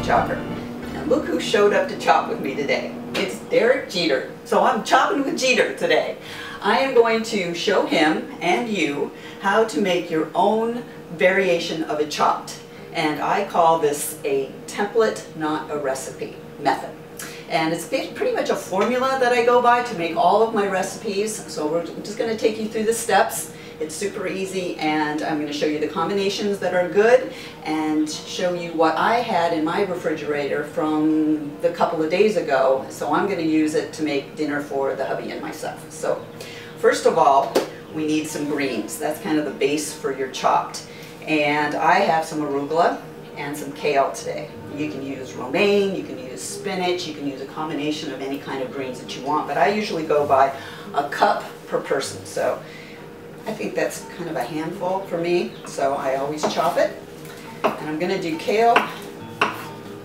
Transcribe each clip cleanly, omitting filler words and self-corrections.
chopper. And look who showed up to chop with me today. It's Derek Jeter. So I'm chopping with Jeter today. I am going to show him and you how to make your own variation of a chopped. And I call this a template, not a recipe method. And it's pretty much a formula that I go by to make all of my recipes. So I'm just going to take you through the steps. It's super easy, and I'm going to show you the combinations that are good and show you what I had in my refrigerator from the couple of days ago. So I'm going to use it to make dinner for the hubby and myself. So first of all, we need some greens. That's kind of the base for your chopped. And I have some arugula and some kale today. You can use romaine, you can use spinach, you can use a combination of any kind of greens that you want, but I usually go by a cup per person. So I think that's kind of a handful for me, so I always chop it. And I'm going to do kale,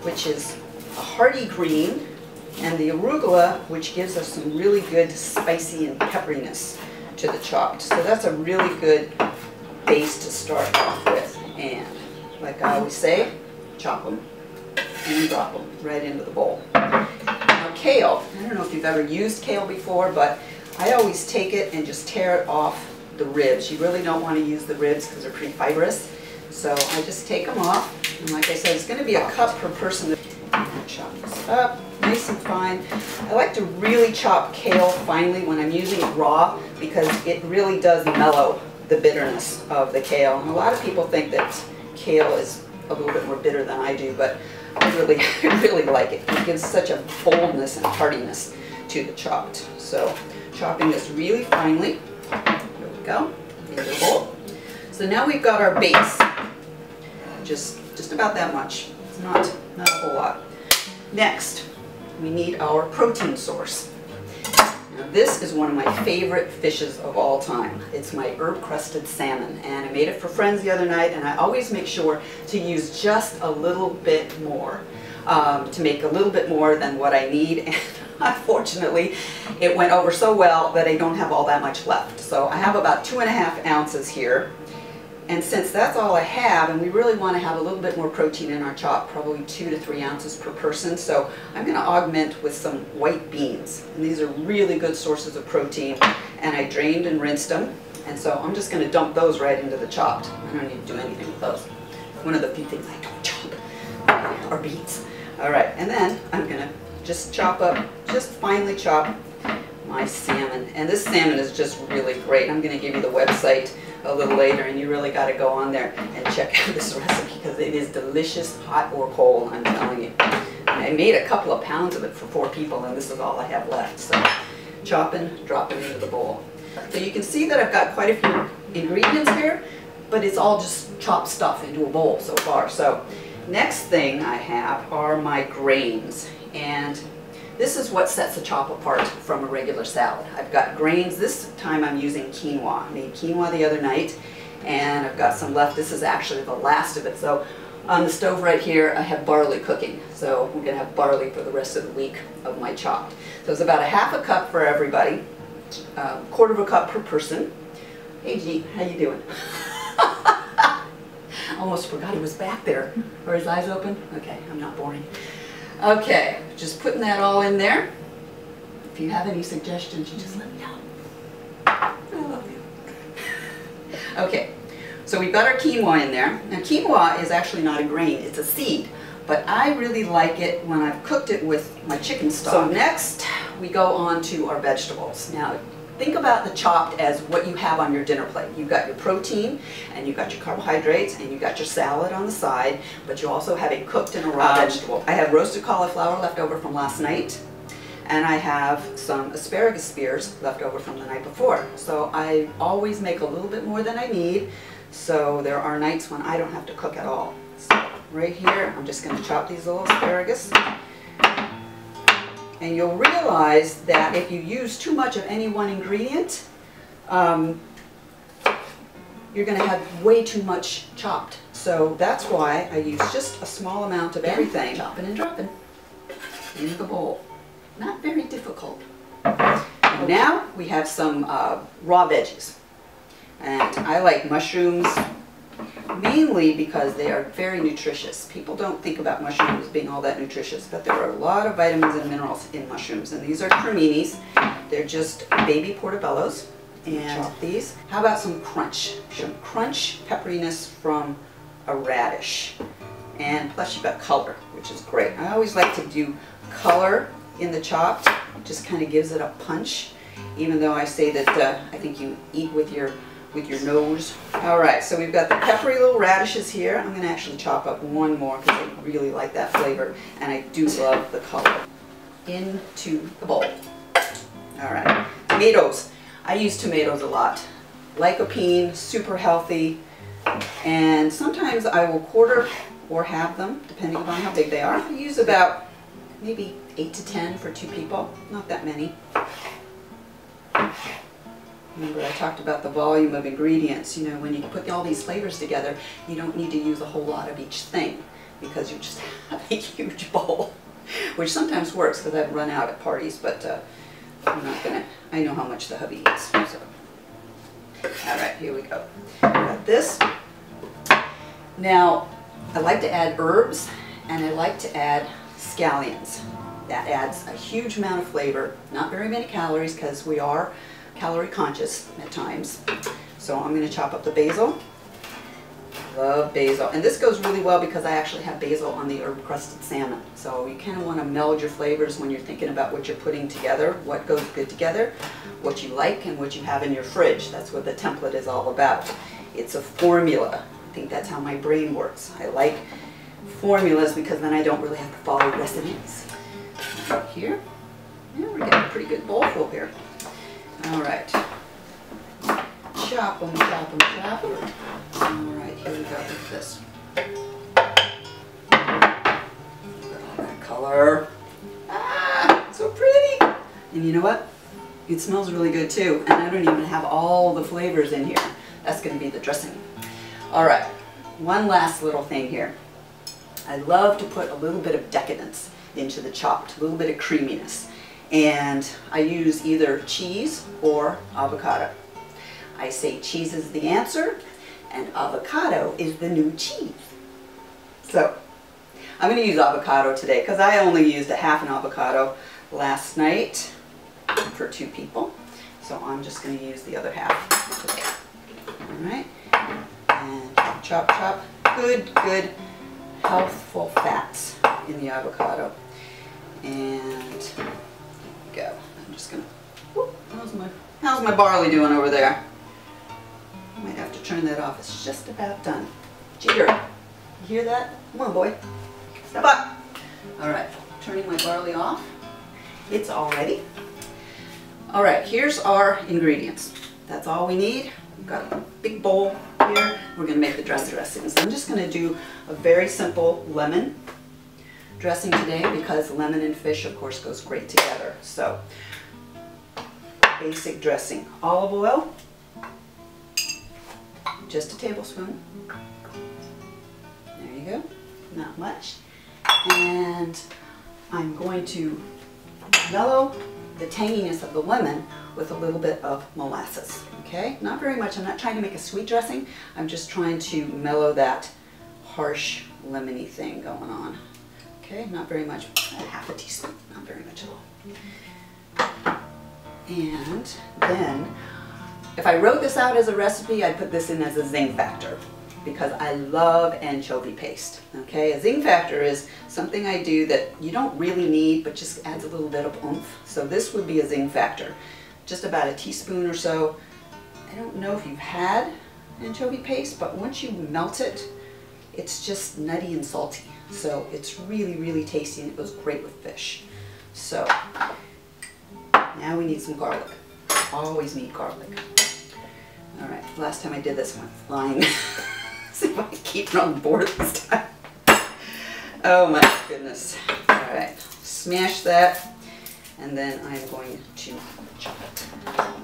which is a hearty green, and the arugula, which gives us some really good spicy and pepperiness to the chopped. So that's a really good base to start off with. And like I always say, chop them and drop them right into the bowl. Now kale, I don't know if you've ever used kale before, but I always take it and just tear it off the ribs. You really don't want to use the ribs because they're pretty fibrous. So I just take them off, and like I said, it's going to be a cup per person. Chop this up nice and fine. I like to really chop kale finely when I'm using it raw because it really does mellow the bitterness of the kale. And a lot of people think that kale is a little bit more bitter than I do, but I really like it. It gives such a boldness and heartiness to the chopped. So chopping this really finely. There we go, into the bowl. So now we've got our base. Just about that much. It's not a whole lot. Next, we need our protein source. Now this is one of my favorite fishes of all time. It's my herb-crusted salmon, and I made it for friends the other night, and I always make sure to use just a little bit more, to make a little bit more than what I need. And unfortunately, it went over so well that I don't have all that much left. So I have about 2.5 ounces here. And since that's all I have, and we really want to have a little bit more protein in our chop, probably 2 to 3 ounces per person, so I'm going to augment with some white beans. And these are really good sources of protein, and I drained and rinsed them. And so I'm just going to dump those right into the chopped. I don't need to do anything with those. One of the few things I don't chop are beans. All right, and then I'm going to just chop up, just finely chop my salmon. And this salmon is just really great. I'm going to give you the website a little later, and you really got to go on there and check out this recipe because it is delicious, hot or cold, I'm telling you. And I made a couple of pounds of it for 4 people, and this is all I have left. So chopping, dropping into the bowl. So you can see that I've got quite a few ingredients here, but it's all just chopped stuff into a bowl so far. So next thing I have are my grains, and this is what sets a chop apart from a regular salad. I've got grains. This time I'm using quinoa. I made quinoa the other night, and I've got some left. This is actually the last of it. So on the stove right here, I have barley cooking. So we're going to have barley for the rest of the week of my chopped. So it's about 1/2 cup for everybody, 1/4 cup per person. Hey G, how you doing? Almost forgot he was back there. Are his eyes open? Okay, I'm not boring. Okay, just putting that all in there. If you have any suggestions, you just let me know. I love you. Okay, so we've got our quinoa in there. Now quinoa is actually not a grain, it's a seed. But I really like it when I've cooked it with my chicken stock. So next, we go on to our vegetables. Now, think about the chopped as what you have on your dinner plate. You've got your protein, and you've got your carbohydrates, and you've got your salad on the side, but you also have a cooked and a raw vegetable. I have roasted cauliflower left over from last night, and I have some asparagus spears left over from the night before. So I always make a little bit more than I need, so there are nights when I don't have to cook at all. So right here, I'm just going to chop these little asparagus. And you'll realize that if you use too much of any one ingredient, you're going to have way too much chopped. So that's why I use just a small amount of everything. Chopping and dropping in the bowl. Not very difficult. And now we have some raw veggies. And I like mushrooms, mainly because they are very nutritious. People don't think about mushrooms being all that nutritious, but there are a lot of vitamins and minerals in mushrooms. And these are creminis. They're just baby portobellos. And these, how about some crunch? Some crunch pepperiness from a radish. And plus you've got color, which is great. I always like to do color in the chopped. It just kind of gives it a punch, even though I say that I think you eat with your nose. All right, so we've got the peppery little radishes here. I'm going to actually chop up one more because I really like that flavor, and I do love the color. Into the bowl. All right, tomatoes. I use tomatoes a lot. Lycopene, super healthy, and sometimes I will quarter or halve them, depending upon how big they are. I use about maybe 8 to 10 for 2 people, not that many. Remember I talked about the volume of ingredients. You know, when you put all these flavors together, you don't need to use a whole lot of each thing because you just have a huge bowl, which sometimes works because I've run out at parties, but I'm not gonna, I know how much the hubby eats. So. All right, here we go. Got this. Now, I like to add herbs and I like to add scallions. That adds a huge amount of flavor, not very many calories because we are calorie conscious at times. So I'm going to chop up the basil. Love basil. And this goes really well because I actually have basil on the herb crusted salmon. So you kind of want to meld your flavors when you're thinking about what you're putting together, what goes good together, what you like and what you have in your fridge. That's what the template is all about. It's a formula. I think that's how my brain works. I like formulas because then I don't really have to follow recipes. Here, yeah, we're getting a pretty good bowl full here. All right, chop them, chop them, chop them. All right, here we go with this. Look at all that color. Ah, so pretty. And you know what? It smells really good too. And I don't even have all the flavors in here. That's going to be the dressing. All right, one last little thing here. I love to put a little bit of decadence into the chopped, a little bit of creaminess. And I use either cheese or avocado. I say cheese is the answer and avocado is the new cheese. So I'm going to use avocado today because I only used a half an avocado last night for 2 people. So I'm just going to use the other half today. All right. And chop, chop. Good, good, healthful fats in the avocado. And go. I'm just gonna. Whoop, how's my barley doing over there? I might have to turn that off. It's just about done. Jeter, you hear that? Come on, boy. Step up. All right, turning my barley off. It's all ready. All right, here's our ingredients. That's all we need. We've got a big bowl here. We're gonna make the dressings. I'm just gonna do a very simple lemon dressing today because lemon and fish, of course, goes great together. So, basic dressing. Olive oil, just a tablespoon. There you go, not much. And I'm going to mellow the tanginess of the lemon with a little bit of molasses, okay? Not very much. I'm not trying to make a sweet dressing. I'm just trying to mellow that harsh lemony thing going on. Okay, not very much, half a teaspoon, not very much at all. And then, if I wrote this out as a recipe, I'd put this in as a zing factor because I love anchovy paste. Okay, a zing factor is something I do that you don't really need, but just adds a little bit of oomph. So this would be a zing factor, just about a teaspoon or so. I don't know if you've had anchovy paste, but once you melt it, it's just nutty and salty. So it's really, really tasty and it goes great with fish. So now we need some garlic. Always need garlic. All right, last time I did this, I went flying. See if I can keep it on board this time. Oh my goodness. All right, smash that. And then I'm going to chop it.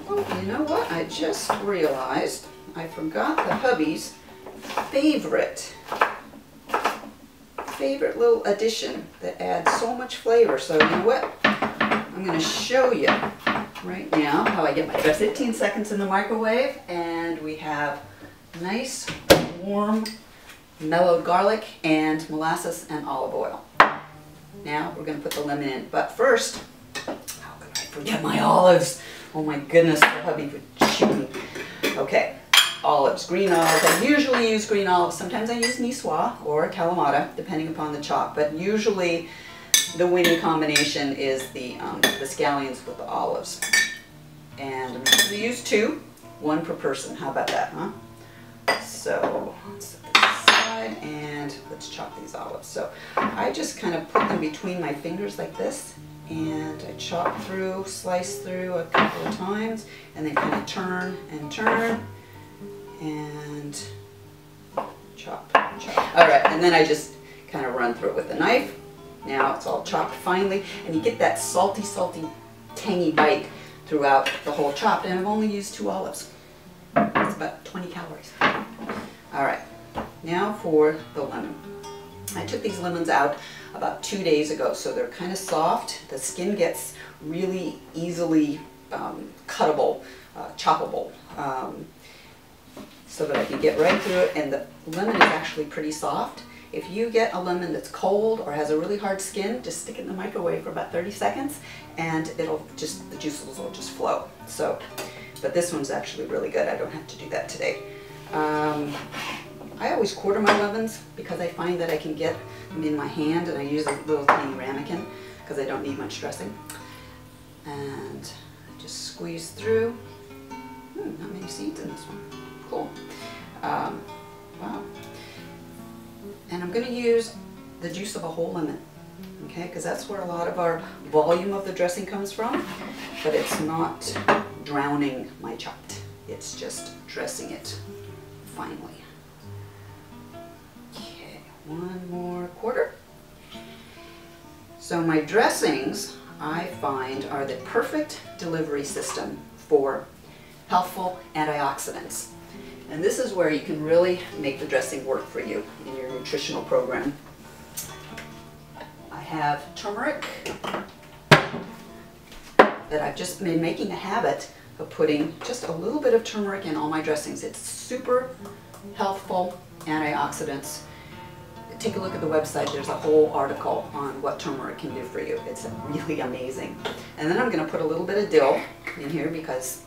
Oh, you know what? I just realized I forgot the hubby's favorite little addition that adds so much flavor. So you know what? I'm going to show you right now how I get my dress. 15 seconds in the microwave and we have nice warm, mellowed garlic and molasses and olive oil. Now we're going to put the lemon in. But first, how could I forget my olives? Oh my goodness, the hubby would shoot me. Okay, olives, green olives. I usually use green olives. Sometimes I use Niçoise or Kalamata, depending upon the chop. But usually the winning combination is the scallions with the olives. And I'm just going to use 2, 1 per person. How about that, huh? So let's set this aside and let's chop these olives. So I just kind of put them between my fingers like this, and I chop through, slice through a couple of times, and then kind of turn and turn and chop, chop. All right, and then I just kind of run through it with a knife. Now it's all chopped finely, and you get that salty, salty, tangy bite throughout the whole chop. And I've only used 2 olives. It's about 20 calories. All right, now for the lemon. I took these lemons out about 2 days ago, so they're kind of soft. The skin gets really easily cuttable, choppable, so that I can get right through it. And the lemon is actually pretty soft. If you get a lemon that's cold or has a really hard skin, just stick it in the microwave for about 30 seconds and it'll just, the juices will just flow. So, but this one's actually really good. I don't have to do that today. I always quarter my lemons because I find that I can get them in my hand, and I use a little tiny ramekin because I don't need much dressing. And just squeeze through. Not many seeds in this one. Cool. Wow. And I'm going to use the juice of a whole lemon, okay, because that's where a lot of our volume of the dressing comes from, but it's not drowning my chopped. It's just dressing it finely. Okay, 1 more quarter. So my dressings, I find, are the perfect delivery system for healthful antioxidants. And this is where you can really make the dressing work for you in your nutritional program. I have turmeric that I've just been making a habit of putting just a little bit of turmeric in all my dressings. It's super healthful antioxidants. Take a look at the website. There's a whole article on what turmeric can do for you. It's really amazing. And then I'm going to put a little bit of dill in here because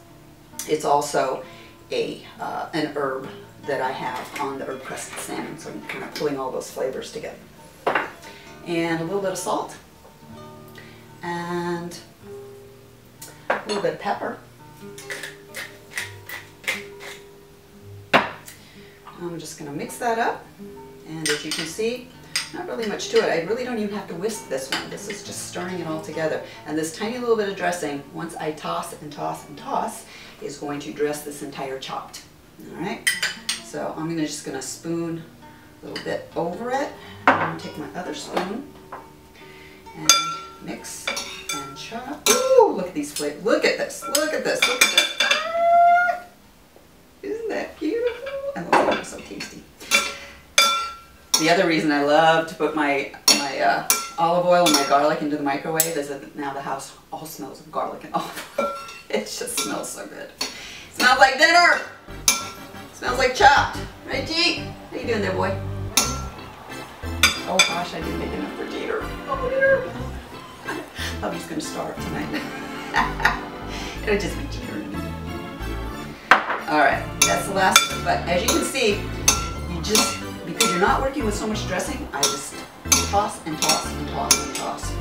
it's also an herb that I have on the herb crusted salmon, so I'm kind of pulling all those flavors together. And a little bit of salt, and a little bit of pepper. I'm just going to mix that up, and as you can see, not really much to it. I really don't even have to whisk this one. This is just stirring it all together. And this tiny little bit of dressing, once I toss and toss and toss, is going to dress this entire chopped. All right, so I'm just going to spoon a little bit over it. I'm going to take my other spoon and mix and chop. Ooh, look at these flavors. Look at this. Look at this. Look at this. Ah! Isn't that beautiful? And those are so tasty. The other reason I love to put my olive oil and my garlic into the microwave is that now the house all smells of garlic and olive oil. It just smells so good. It smells like dinner. It smells like chopped. Right, G? How you doing there, boy? Oh gosh, I didn't make enough for Jeter. Oh dear. Hubby's gonna starve tonight. It'll just be Jeter and me. Alright, that's the last one. But as you can see, you just, because you're not working with so much dressing, I just toss and toss and toss and toss.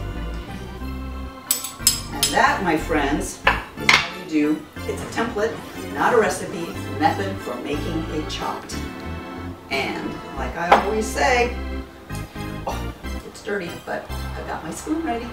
And that, my friends, is how you do. It's a template, not a recipe, method for making a chopped. And like I always say, oh, it's dirty, but I've got my spoon ready.